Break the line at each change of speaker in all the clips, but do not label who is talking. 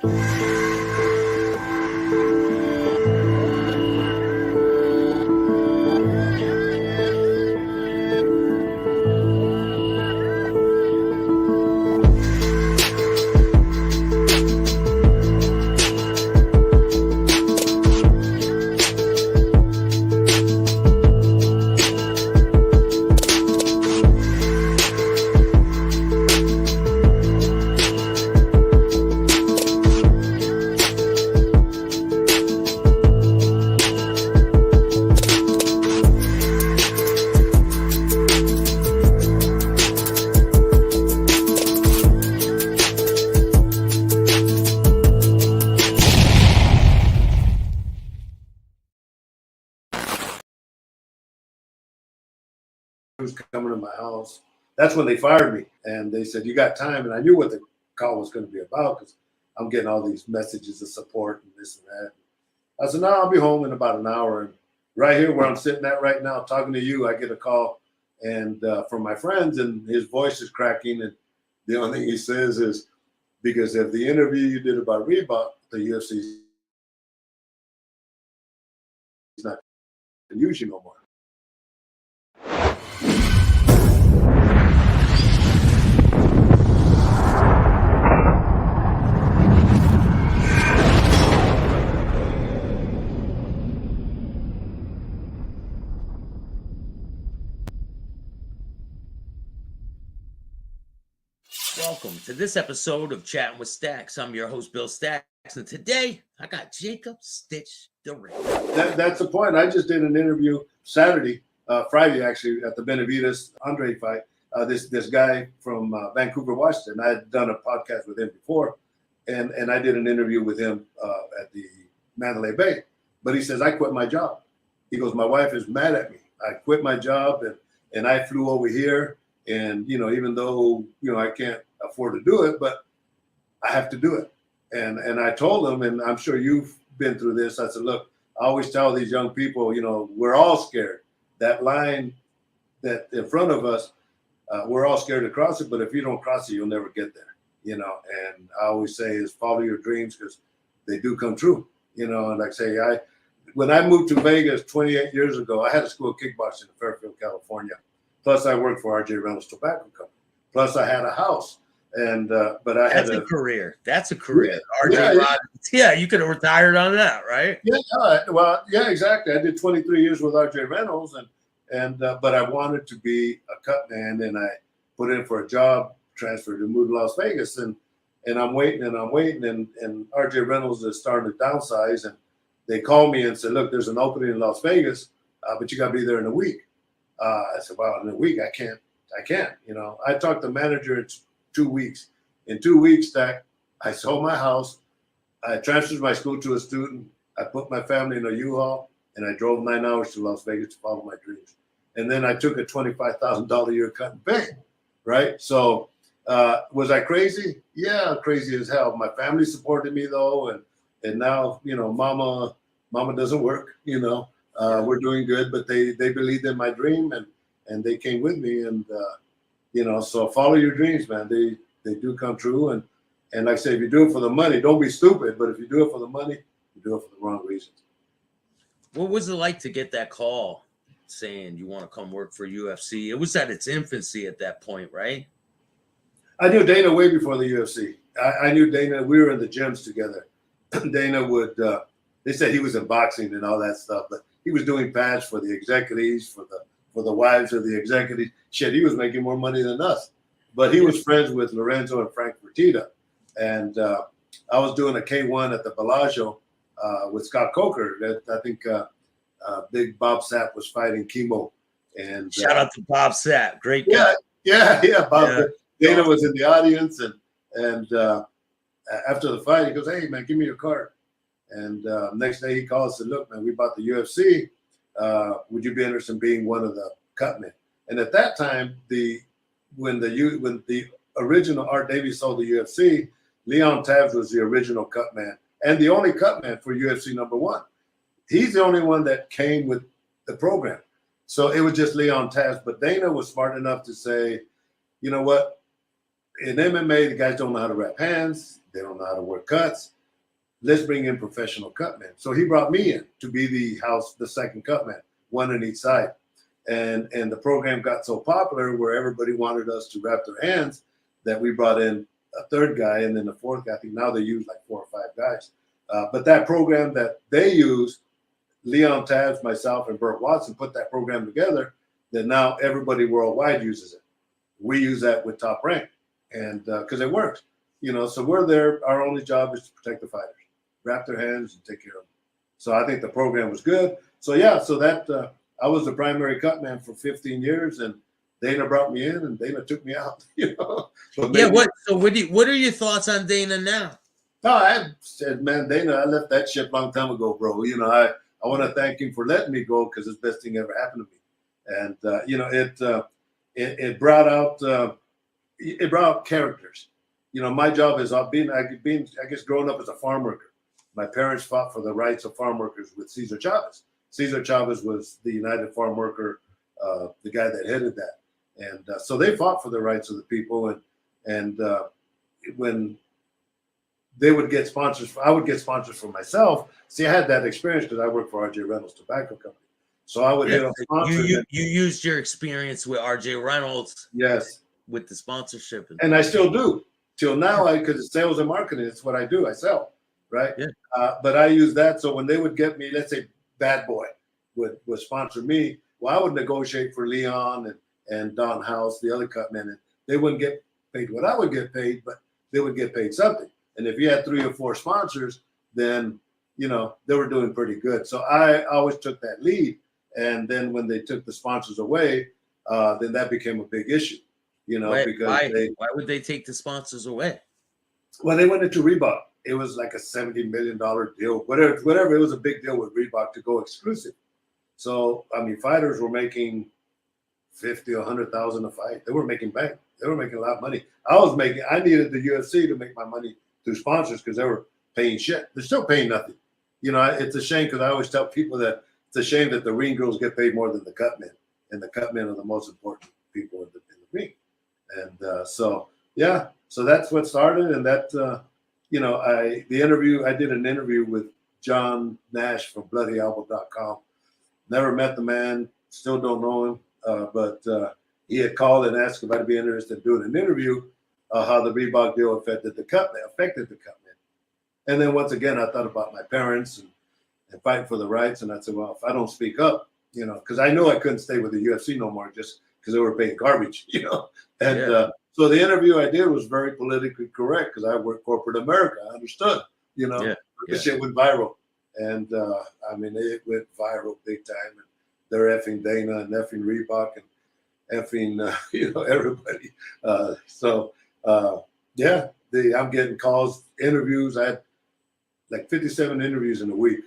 Was coming to my house. That's when they fired me, and they said, "You got time?" And I knew what the call was going to be about because I'm getting all these messages of support and this and that. I said, "No, I'll be home in about an hour." And right here, where I'm sitting at right now, talking to you, I get a call, and from my friends, and his voice is cracking, and the only thing he says is, "Because of the interview you did about Reebok, the UFC is not going to use you no more."
Welcome to this episode of Chattin with Staxx. I'm your host, Bill Staxx, and today I got Jacob Stitch Duran.
That's the point. I just did an interview Friday actually, at the Benavidez Andre fight. This guy from Vancouver, Washington. I had done a podcast with him before, and I did an interview with him at the Mandalay Bay. But he says, "I quit my job." He goes, "My wife is mad at me. I quit my job and I flew over here. And, even though, I can't afford to do it, but I have to do it." And I told him, and I'm sure you've been through this. I said, "Look, I always tell these young people, we're all scared. That line that in front of us, we're all scared to cross it. But if you don't cross it, you'll never get there, And I always say is follow your dreams because they do come true, And like I say, when I moved to Vegas 28 years ago, I had a school of kickboxing in Fairfield, California. Plus, I worked for R.J. Reynolds Tobacco Company. Plus, I had a house, and but I had
a career. That's a career.
Yeah,
RJ, yeah, you could have retired on that, right?
Yeah, exactly. I did 23 years with R.J. Reynolds, and but I wanted to be a cutman, and I put in for a job transfer to move to Las Vegas, and I'm waiting, and R.J. Reynolds is starting to downsize, and they called me and said, "Look, there's an opening in Las Vegas, but you got to be there in a week." I said, "Well, in a week, I can't. I talked to the manager in 2 weeks. In 2 weeks, I sold my house. I transferred my school to a student. I put my family in a U-Haul, and I drove 9 hours to Las Vegas to follow my dreams. And then I took a $25,000 a year cut and pay, right? So was I crazy? Yeah, crazy as hell. My family supported me, though, and now, mama doesn't work, We're doing good, but they believed in my dream and they came with me, and so follow your dreams, man. They do come true, and like I say, if you do it for the money, don't be stupid. But if you do it for the money, you do it for the wrong reasons.
What was it like to get that call saying you want to come work for UFC? It was at its infancy at that point, right?
I knew Dana way before the UFC. I knew Dana. We were in the gyms together. Dana would. They said he was in boxing and all that stuff, but he was doing pads for the executives, for the wives of the executives. Shit, he was making more money than us. But he was friends with Lorenzo and Frank Fertitta. And I was doing a K1 at the Bellagio with Scott Coker. I think Big Bob Sapp was fighting Chemo. And
shout out to Bob Sapp, great guy.
Yeah. Bob. Dana was in the audience, and after the fight, he goes, "Hey man, give me your card." And next day he calls and said, "Look, man, we bought the UFC. Would you be interested in being one of the cutmen?" And at that time, when the original Art Davies sold the UFC, Leon Tabbs was the original cutman and the only cutman for UFC #1. He's the only one that came with the program. So it was just Leon Tabbs. But Dana was smart enough to say, "You know what? in MMA, the guys don't know how to wrap hands. They don't know how to work cuts. Let's bring in professional cutmen. So he brought me in to be the second cutman, one on each side. And the program got so popular where everybody wanted us to wrap their hands that we brought in a third guy and then a fourth guy. I think now they use like 4 or 5 guys. But that program that they use, Leon Tabs, myself, and Burt Watson put that program together that now everybody worldwide uses it. We use that with Top Rank, and because it works, so we're there. Our only job is to protect the fighters, wrap their hands, and take care of them. So I think the program was good. So yeah, so that I was the primary cutman for 15 years, and Dana brought me in, and Dana took me out. But
Yeah. What are your thoughts on Dana now?
No, I said, man, Dana, I left that ship a long time ago, bro. I want to thank him for letting me go because it's the best thing ever happened to me. And it brought out characters. My job is I guess growing up as a farm worker. My parents fought for the rights of farm workers with Cesar Chavez. Cesar Chavez was the United Farm Worker, the guy that headed that, and so they fought for the rights of the people. And when they would get sponsors, I would get sponsors for myself. See, I had that experience because I worked for RJ Reynolds Tobacco Company. So I would hit up sponsors.
You used your experience with RJ Reynolds.
Yes.
With the sponsorship.
And I still do. Till now, because it's sales and marketing, it's what I do. I sell, right?
Yeah.
But I use that. So when they would get me, let's say Bad Boy would sponsor me, well, I would negotiate for Leon and Don House, the other cutmen, and they wouldn't get paid what I would get paid, but they would get paid something. And if you had 3 or 4 sponsors, then, they were doing pretty good. So I always took that lead. And then when they took the sponsors away, then that became a big issue, because
why would they take the sponsors away?
Well, they went into Reebok. It was like a $70 million deal, whatever. It was a big deal with Reebok to go exclusive. So, fighters were making 50 or 100,000 a fight. They were making bank. They were making a lot of money. I needed the UFC to make my money through sponsors because they were paying shit. They're still paying nothing. It's a shame because I always tell people that it's a shame that the ring girls get paid more than the cutmen, and the cutmen are the most important people in the ring. And so that's what started. And that, I did an interview with John Nash from BloodyElbow.com. Never met the man, still don't know him, but he had called and asked if I'd be interested in doing an interview how the Reebok deal affected the cutmen. And then once again, I thought about my parents and fighting for the rights. And I said, well, if I don't speak up, because I knew I couldn't stay with the UFC no more just because they were paying garbage, And so the interview I did was very politically correct because I worked corporate America. I understood, This shit went viral. And it went viral big time. And they're effing Dana and effing Reebok and effing, everybody. I'm getting calls, interviews. I had like 57 interviews in a week.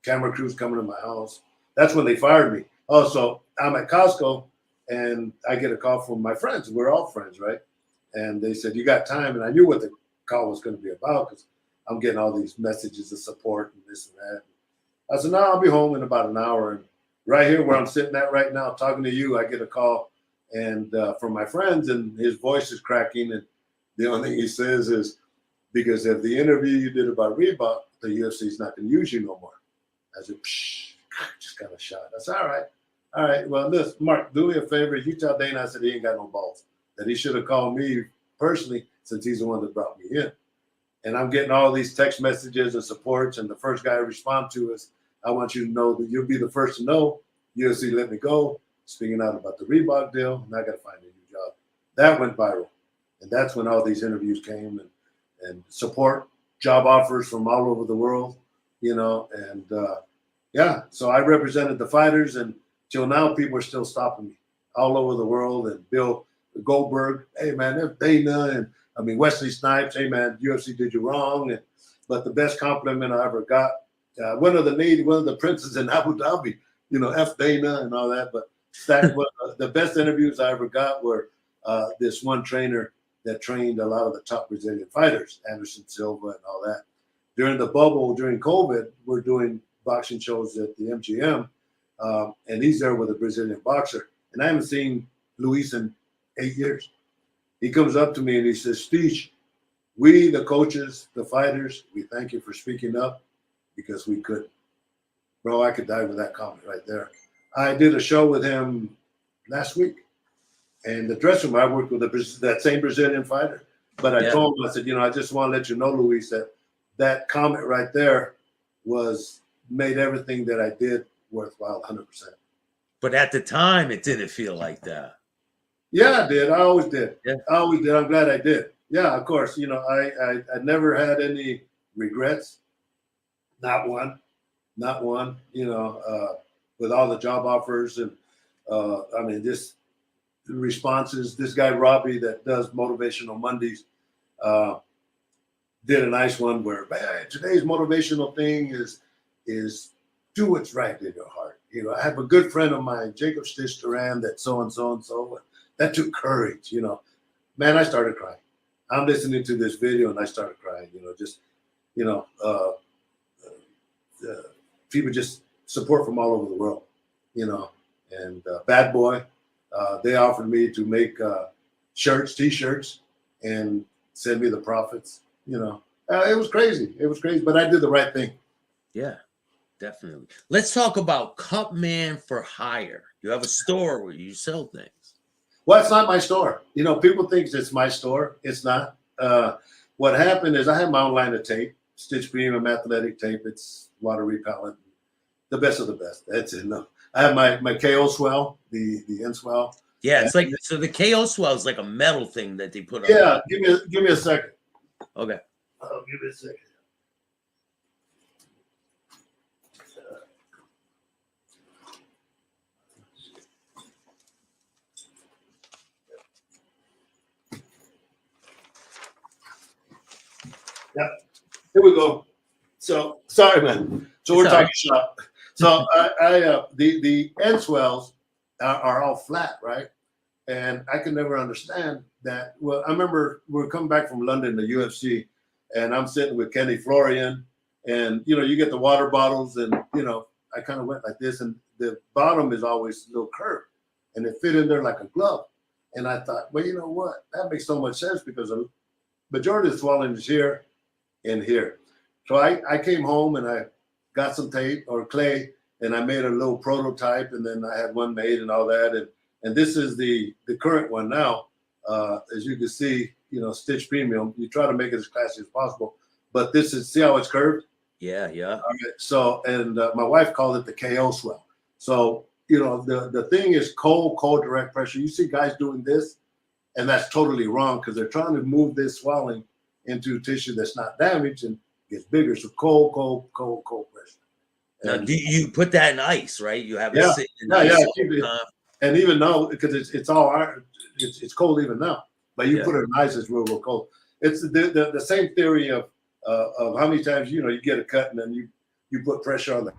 Camera crews coming to my house. That's when they fired me. Oh, so I'm at Costco and I get a call from my friends. We're all friends, right? And they said, you got time? And I knew what the call was going to be about because I'm getting all these messages of support and this and that. I said, no, I'll be home in about an hour. And right here where I'm sitting at right now, talking to you, I get a call and from my friends, and his voice is cracking. And the only thing he says is, because of the interview you did about Reebok, the UFC is not going to use you no more. I said, just got a shot. I said, all right. Well, listen, Mark, do me a favor. You tell Dana I said he ain't got no balls, that he should have called me personally since he's the one that brought me in. And I'm getting all these text messages and supports. And the first guy I respond to is, I want you to know that you'll be the first to know. UFC let me go, speaking out about the Reebok deal, and I got to find a new job. That went viral. And that's when all these interviews came and support, job offers from all over the world, so I represented the fighters, and till now people are still stopping me all over the world. And Bill Goldberg, hey man, that's Dana, and Wesley Snipes, hey man, UFC did you wrong. But the best compliment I ever got, one of the princes in Abu Dhabi, F Dana and all that. But the best interviews I ever got were this one trainer that trained a lot of the top Brazilian fighters, Anderson Silva and all that. During the bubble, during COVID, we're doing boxing shows at the MGM, and he's there with a Brazilian boxer. And I haven't seen Luis in 8 years. he comes up to me and he says, Stitch, we, the coaches, the fighters, we thank you for speaking up because we couldn't. Bro, I could die with that comment right there. I did a show with him last week. And the dressing room, I worked with that same Brazilian fighter. But I told him, I said, I just want to let you know, Luis, that comment right there made everything that I did worthwhile 100%.
But at the time, it didn't feel like that.
Yeah, I did. I always did.
Yeah.
I always did. I'm glad I did. Yeah, of course. I never had any regrets. Not one. Not one. With all the job offers and just the responses. This guy Robbie that does Motivational Mondays did a nice one where, man, today's motivational thing is do what's right in your heart. I have a good friend of mine, Jacob Stitch Duran, that so and so and so. That took courage. Man, I started crying. I'm listening to this video and I started crying. People just support from all over the world. And Bad Boy, they offered me to make shirts, T-shirts, and send me the profits. It was crazy. It was crazy, but I did the right thing.
Yeah, definitely. Let's talk about Cutman for Hire. You have a store where you sell things.
Well, it's not my store. People think it's my store. It's not. What happened is I have my own line of tape, Stitch Premium Athletic Tape. It's water repellent, the best of the best. That's it. No, I have my KO swell, the end swell.
Yeah, it's like, so the KO swell is like a metal thing that they put on.
Yeah, give me a second.
Okay.
Oh, give me a second. Yeah, here we go. So sorry, man. So we're talking shop. So the end swells are all flat, right? And I could never understand that. Well, I remember we were coming back from London, the UFC, and I'm sitting with Kenny Florian, and you get the water bottles, and I kind of went like this, and the bottom is always a little curved, and it fit in there like a glove. And I thought, well, you know what? That makes so much sense because the majority of the swelling is here and here. So I came home and I got some tape or clay, and I made a little prototype, and then I had one made and all that, and this is the current one now. As you can see, Stitch Premium. You try to make it as classy as possible, but this is, see how it's curved?
Yeah, yeah.
All right. So, and my wife called it the KO swell. So, the thing is cold direct pressure. You see guys doing this, and that's totally wrong because they're trying to move this swelling into tissue that's not damaged and gets bigger. So cold pressure.
Now, do you put that in ice, right? You have it sit in
ice. And even though, because it's all iron, it's cold even now. But you put it in ice, it's real cold. It's the same theory of how many times you get a cut and then you put pressure on the